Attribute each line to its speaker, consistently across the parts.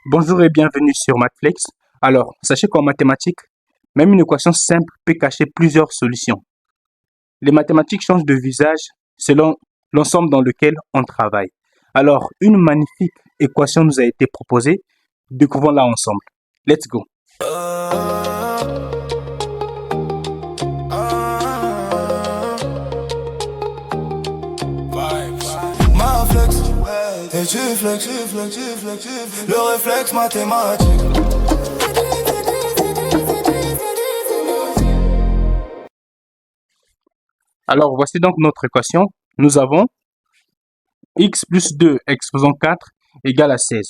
Speaker 1: Bonjour et bienvenue sur Mathflex. Alors, sachez qu'en mathématiques, même une équation simple peut cacher plusieurs solutions. Les mathématiques changent de visage selon l'ensemble dans lequel on travaille. Alors, une magnifique équation nous a été proposée. Découvrons-la ensemble. Let's go.
Speaker 2: Et tu flex, le réflexe mathématique.
Speaker 1: Alors, voici donc notre équation. Nous avons x plus 2 exposant 4 égale à 16.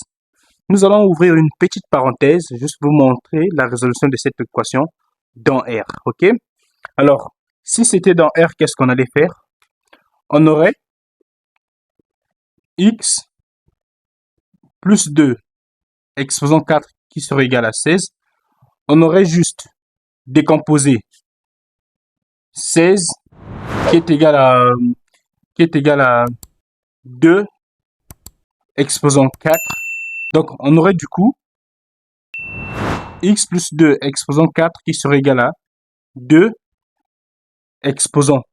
Speaker 1: Nous allons ouvrir une petite parenthèse, juste pour vous montrer la résolution de cette équation dans R, ok? Alors, si c'était dans R, qu'est-ce qu'on allait faire? On aurait x plus 2 exposant 4 qui serait égal à 16. On aurait juste décomposé 16 qui est égal à 2 exposant 4. Donc, on aurait du coup x plus 2 exposant 4 qui serait égal à 2 exposant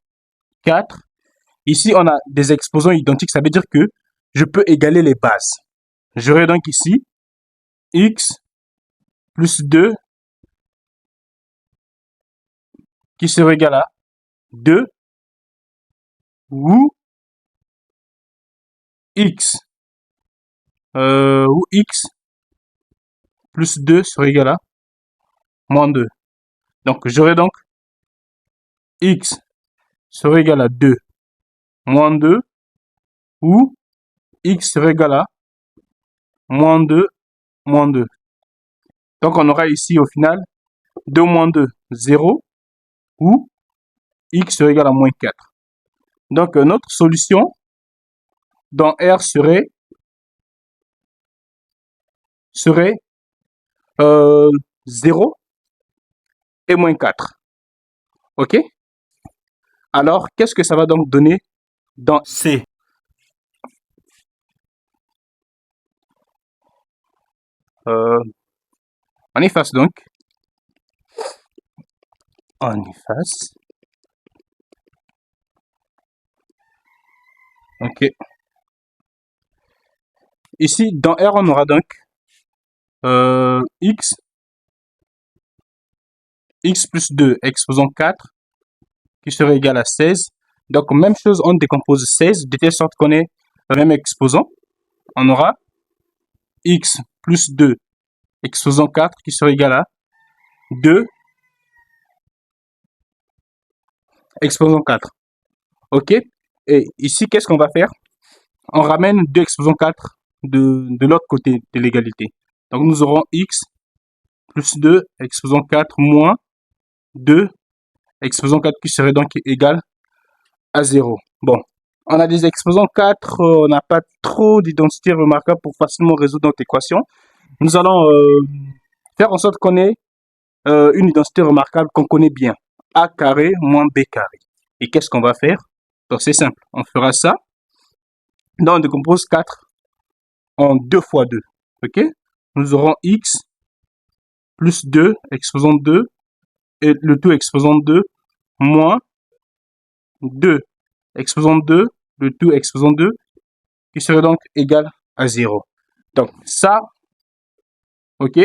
Speaker 1: 4. Ici, on a des exposants identiques, ça veut dire que je peux égaler les bases. J'aurai donc ici x plus 2 qui serait égal à 2 ou x plus 2 serait égal à moins 2. Donc, j'aurai donc x serait égal à 2 moins 2 ou x serait égal à moins 2 moins 2. Donc, on aura ici au final 2 moins 2, 0 ou x serait égal à moins 4. Donc, notre solution dans R serait 0 et moins 4. OK? Alors, qu'est-ce que ça va donc donner dans C? On efface donc. On efface. OK. Ici, dans R, on aura donc x plus 2 exposant 4 qui serait égal à 16. Donc, même chose, on décompose 16 de telle sorte qu'on ait le même exposant. On aura x plus 2 exposant 4 qui serait égal à 2 exposant 4. OK? Et ici, qu'est-ce qu'on va faire? On ramène 2 exposant 4 de l'autre côté de l'égalité. Donc, nous aurons x plus 2 exposant 4 moins 2 exposant 4 qui serait donc égal à 0. Bon, on a des exposants 4, on n'a pas trop d'identité remarquable pour facilement résoudre notre équation. Nous allons faire en sorte qu'on ait une identité remarquable qu'on connaît bien. A carré moins B carré. Et qu'est-ce qu'on va faire? Donc c'est simple, on fera ça. Donc on décompose 4 en 2 fois 2. Ok? Nous aurons x plus 2 exposant 2 et le tout exposant 2 moins 2 exposant 2, le tout exposant 2 qui serait donc égal à 0. Donc ça, ok?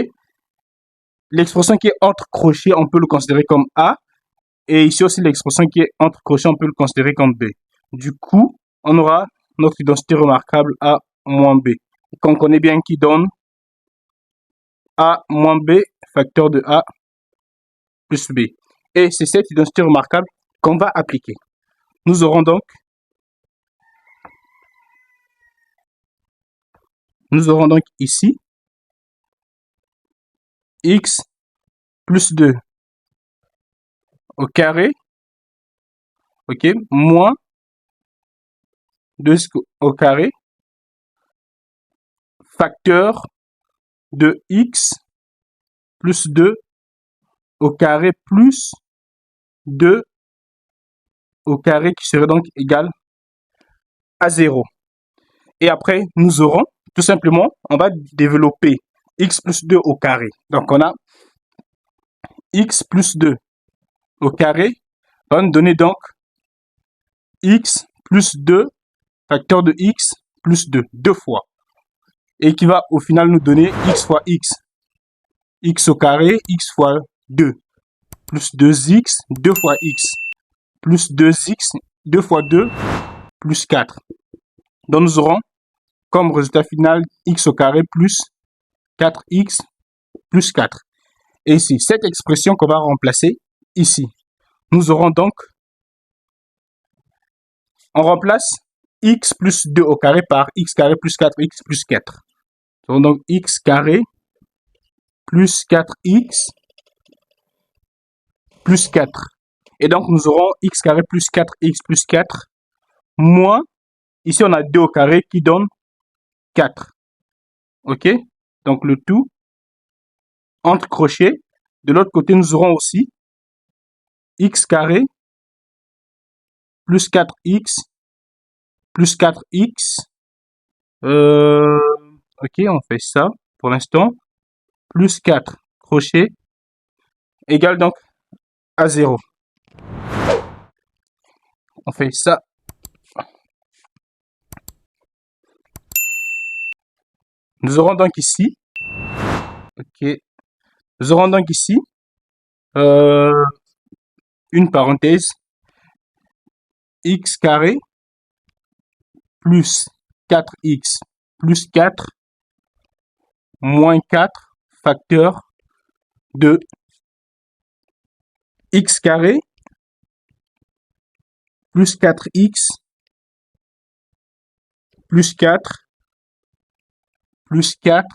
Speaker 1: L'expression qui est entre crochets, on peut le considérer comme A. Et ici aussi, l'expression qui est entre crochets, on peut le considérer comme B. Du coup, on aura notre identité remarquable A moins B, qu'on connaît bien, qui donne A moins B, facteur de A plus B. Et c'est cette identité remarquable qu'on va appliquer. Nous aurons donc ici x plus 2 au carré, ok, moins 2 au carré, facteur de x plus 2 au carré plus 2 au carré qui serait donc égal à 0. Et après, nous aurons, tout simplement, on va développer x plus 2 au carré. Donc, on a x plus 2 au carré va nous donner donc x plus 2, facteur de x plus 2, deux fois. Et qui va au final nous donner x fois x. X au carré, x fois 2. Plus 2x, 2 fois x. Plus 2x, 2 fois 2, plus 4. Donc nous aurons comme résultat final x au carré plus 4x plus 4. Et ici, cette expression qu'on va remplacer ici. Nous aurons donc, on remplace x plus 2 au carré par x carré plus 4x plus 4. Nous aurons donc x carré plus 4x plus 4. Et donc, nous aurons x carré plus 4x plus 4 moins, ici on a 2 au carré qui donne 4. OK? Donc, le tout entre crochets. De l'autre côté, nous aurons aussi x carré plus 4x plus 4x. OK, on fait ça pour l'instant. Plus 4 crochets égale donc à 0. On fait ça. Nous aurons donc ici, OK, nous aurons donc ici une parenthèse x carré plus 4x plus 4 moins 4 facteur de x carré plus 4x plus 4 plus 4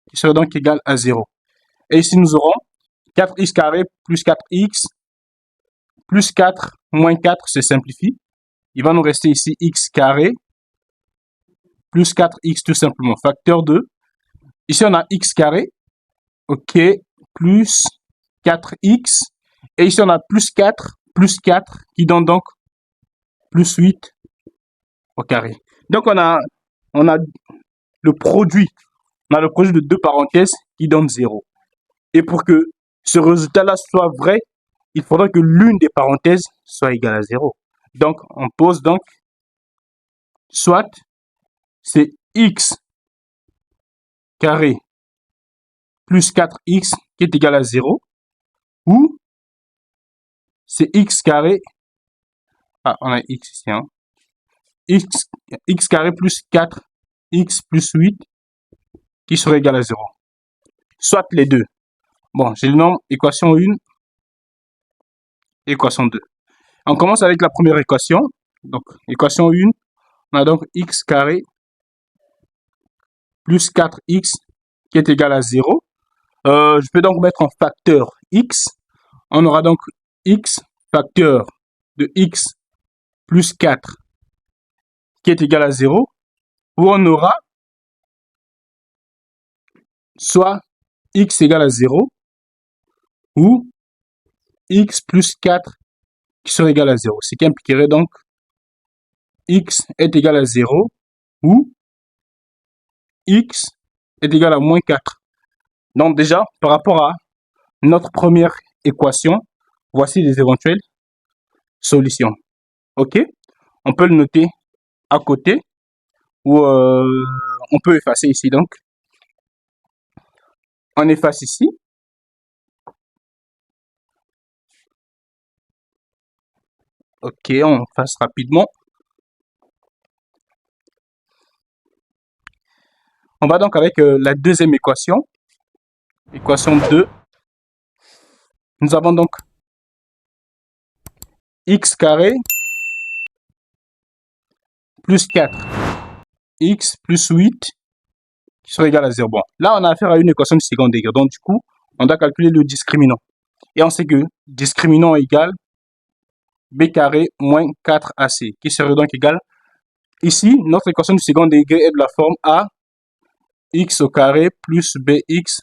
Speaker 1: qui serait donc égal à 0. Et ici nous aurons 4x carré plus 4x plus 4 moins 4 se simplifie. Il va nous rester ici x carré plus 4x tout simplement, facteur de. Ici on a x carré, ok, plus 4x. Et ici on a plus 4 qui donne donc plus 8 au carré. Donc on a le produit. On a le produit de deux parenthèses qui donne 0. Et pour que ce résultat-là soit vrai, il faudra que l'une des parenthèses soit égale à 0. Donc, on pose donc, soit c'est x carré plus 4x qui est égal à 0, ou c'est x carré, on a x ici, hein, x carré plus 4x plus 8 qui serait égal à 0. Soit les deux. Bon, je le nomme équation 1, équation 2. On commence avec la première équation. Donc, équation 1, on a donc x carré plus 4x qui est égal à 0. Je peux donc mettre en facteur x. On aura donc x facteur de x plus 4 qui est égal à 0. Où on aura soit x égale à 0 ou x plus 4 qui serait égal à 0. Ce qui impliquerait donc x est égal à 0 ou x est égal à moins 4. Donc déjà, par rapport à notre première équation, voici les éventuelles solutions. OK? On peut le noter à côté ou on peut effacer ici donc. On efface ici. OK, on efface rapidement. On va donc avec la deuxième équation. Équation 2. Nous avons donc x carré plus 4 x plus 8 qui serait égal à 0. Bon, là, on a affaire à une équation de second degré. Donc, du coup, on doit calculer le discriminant. Et on sait que discriminant égale b carré moins 4ac, qui serait donc égal. Ici, notre équation du second degré est de la forme a x au carré plus bx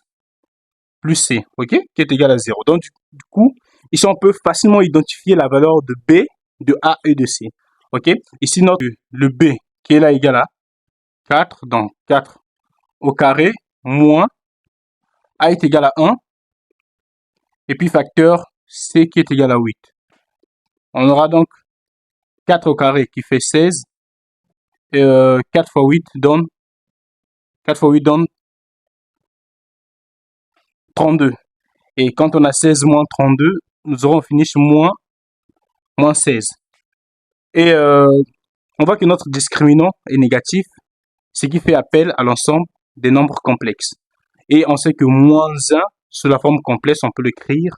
Speaker 1: plus c, ok, qui est égal à 0. Donc, du coup, ici, on peut facilement identifier la valeur de b, de a et de c. Ok, ici, le b qui est là égal à 4, donc 4 au carré moins A est égal à 1, et puis facteur C qui est égal à 8. On aura donc 4 au carré qui fait 16, et 4 fois 8 donne 32. Et quand on a 16 moins 32, nous aurons finish moins 16. Et on voit que notre discriminant est négatif, ce qui fait appel à l'ensemble des nombres complexes. Et on sait que moins 1, sous la forme complexe, on peut l'écrire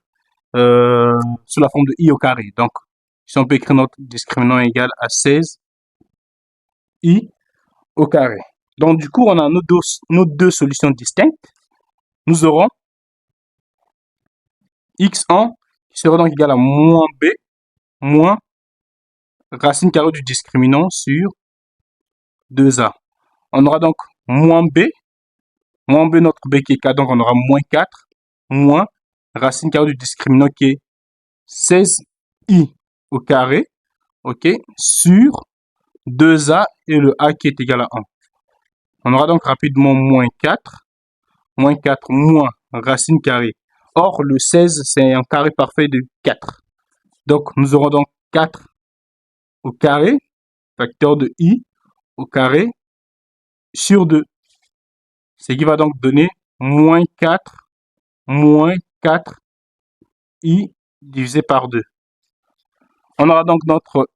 Speaker 1: sous la forme de i au carré. Donc, si on peut écrire notre discriminant égal à 16 i au carré. Donc, du coup, on a nos deux solutions distinctes. Nous aurons x1 qui sera donc égal à moins b moins racine carrée du discriminant sur 2a. On aura donc moins b, notre b qui est 4, donc on aura moins 4, moins racine carrée du discriminant qui est 16i au carré, ok, sur 2a et le a qui est égal à 1. On aura donc rapidement moins 4 moins racine carrée. Or, le 16, c'est un carré parfait de 4. Donc, nous aurons donc 4 au carré, facteur de i au carré, sur 2. Ce qui va donc donner moins 4i divisé par 2. On aura donc notre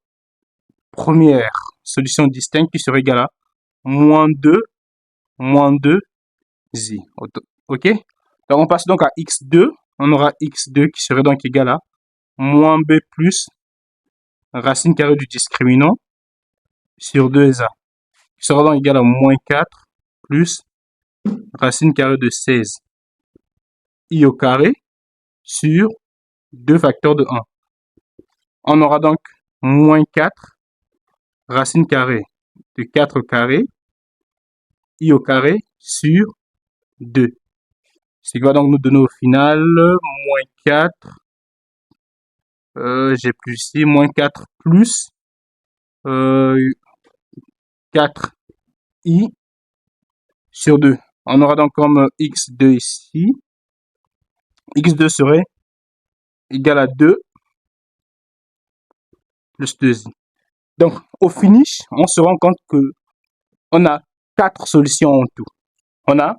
Speaker 1: première solution distincte qui serait égale à moins 2i. Ok? Donc on passe donc à x2. On aura x2 qui serait donc égal à moins b plus racine carrée du discriminant sur 2a. Qui sera donc égal à moins 4 plus racine carrée de 16 i au carré sur 2 facteurs de 1. On aura donc moins 4 racine carrée de 4 au carré i au carré sur 2. Ce qui va donc nous donner au final moins 4, j'ai plus ici, moins 4 plus 4i sur 2. On aura donc comme x2 ici. x2 serait égal à 2 plus 2i. Donc, au finish, on se rend compte que on a 4 solutions en tout. On a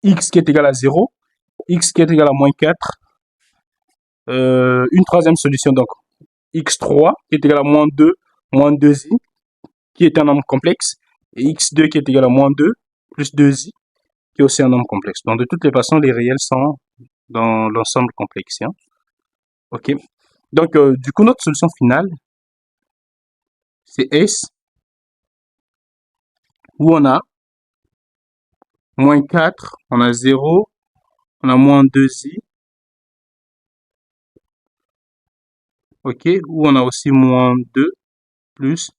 Speaker 1: x qui est égal à 0, x qui est égal à moins 4, une troisième solution, donc x3 qui est égal à moins 2i, qui est un nombre complexe, et x2 qui est égal à moins 2 plus 2i, qui est aussi un nombre complexe. Donc, de toutes les façons, les réels sont dans l'ensemble complexe. Hein. Ok. Donc, du coup, notre solution finale, c'est S, où on a moins 4, on a 0, on a moins 2i, ok, où on a aussi moins 2 plus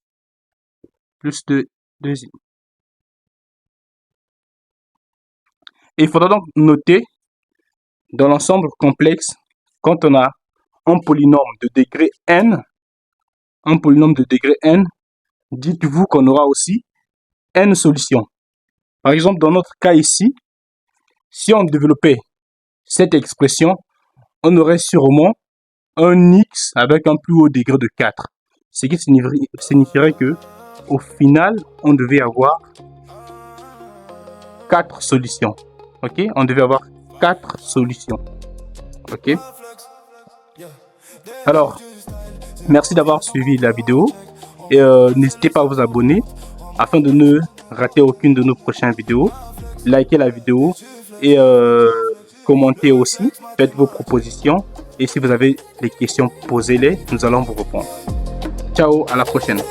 Speaker 1: 2i. Et il faudra donc noter dans l'ensemble complexe, quand on a un polynôme de degré n, dites-vous qu'on aura aussi n solutions. Par exemple, dans notre cas ici, si on développait cette expression, on aurait sûrement un x avec un plus haut degré de 4. Ce qui signifierait que, au final, on devait avoir 4 solutions. Ok? On devait avoir 4 solutions. Ok? Alors, merci d'avoir suivi la vidéo. Et n'hésitez pas à vous abonner afin de ne rater aucune de nos prochaines vidéos. Likez la vidéo et commentez aussi. Faites vos propositions. Et si vous avez des questions, posez-les. Nous allons vous répondre. Ciao, à la prochaine.